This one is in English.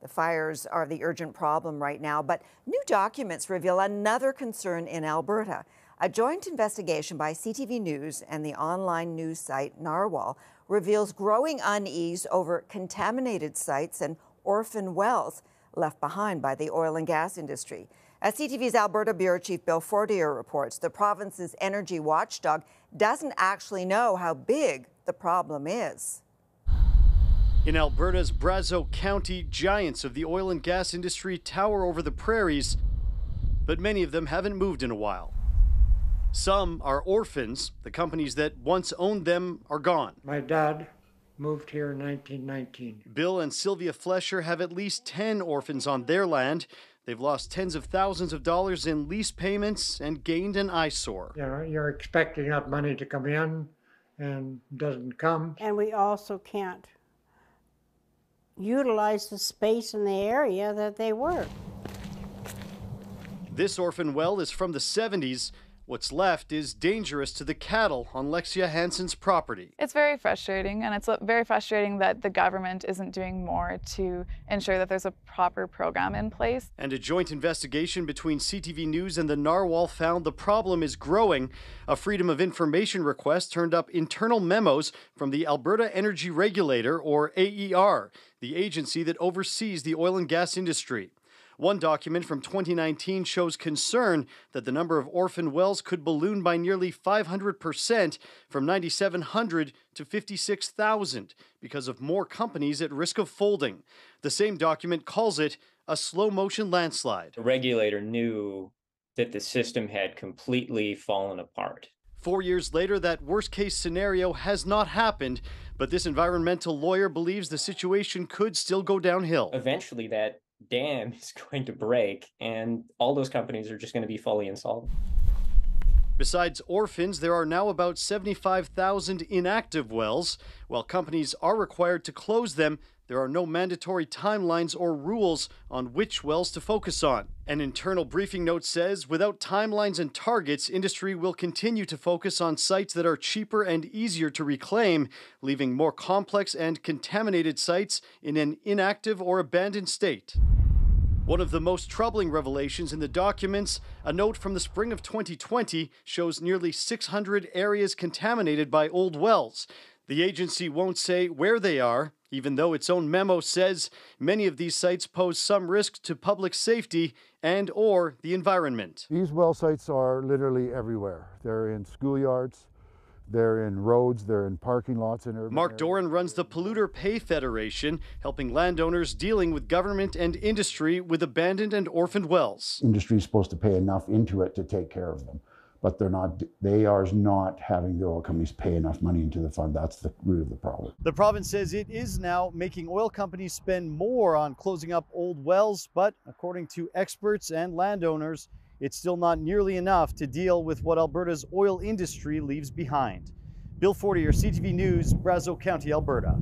The fires are the urgent problem right now, but new documents reveal another concern in Alberta. A joint investigation by CTV News and the online news site Narwhal reveals growing unease over contaminated sites and orphan wells left behind by the oil and gas industry. As CTV's Alberta Bureau Chief Bill Fortier reports, the province's energy watchdog doesn't actually know how big the problem is. In Alberta's Brazeau County, giants of the oil and gas industry tower over the prairies, but many of them haven't moved in a while. Some are orphans. The companies that once owned them are gone. My dad moved here in 1919. Bill and Sylvia Flesher have at least 10 orphans on their land. They've lost tens of thousands of dollars in lease payments and gained an eyesore. You know, you're expecting that money to come in and it doesn't come. And we also can't utilize the space in the area that they were. This orphan well is from the 70s. What's left is dangerous to the cattle on Lexia Hansen's property. It's very frustrating, and it's very frustrating that the government isn't doing more to ensure that there's a proper program in place. And a joint investigation between CTV News and the Narwhal found the problem is growing. A Freedom of Information request turned up internal memos from the Alberta Energy Regulator, or AER, the agency that oversees the oil and gas industry. One document from 2019 shows concern that the number of orphan wells could balloon by nearly 500% from 9,700 to 56,000 because of more companies at risk of folding. The same document calls it a slow-motion landslide. The regulator knew that the system had completely fallen apart. 4 years later, that worst-case scenario has not happened, but this environmental lawyer believes the situation could still go downhill. Eventually, that dam is going to break and all those companies are just going to be fully insolvent. Besides orphans, there are now about 75,000 inactive wells. While companies are required to close them, there are no mandatory timelines or rules on which wells to focus on. An internal briefing note says without timelines and targets, industry will continue to focus on sites that are cheaper and easier to reclaim, leaving more complex and contaminated sites in an inactive or abandoned state. One of the most troubling revelations in the documents, a note from the spring of 2020, shows nearly 600 areas contaminated by old wells. The agency won't say where they are, even though its own memo says many of these sites pose some risk to public safety and/or the environment. These well sites are literally everywhere. They're in schoolyards, they're in roads, they're in parking lots in urban Mark areas. Doran runs the Polluter Pay Federation, helping landowners dealing with government and industry with abandoned and orphaned wells. Industry is supposed to pay enough into it to take care of them, but they are not having the oil companies pay enough money into the fund. That's the root of the problem. The province says it is now making oil companies spend more on closing up old wells, but according to experts and landowners, it's still not nearly enough to deal with what Alberta's oil industry leaves behind. Bill Fortier, CTV News, Brazeau County, Alberta.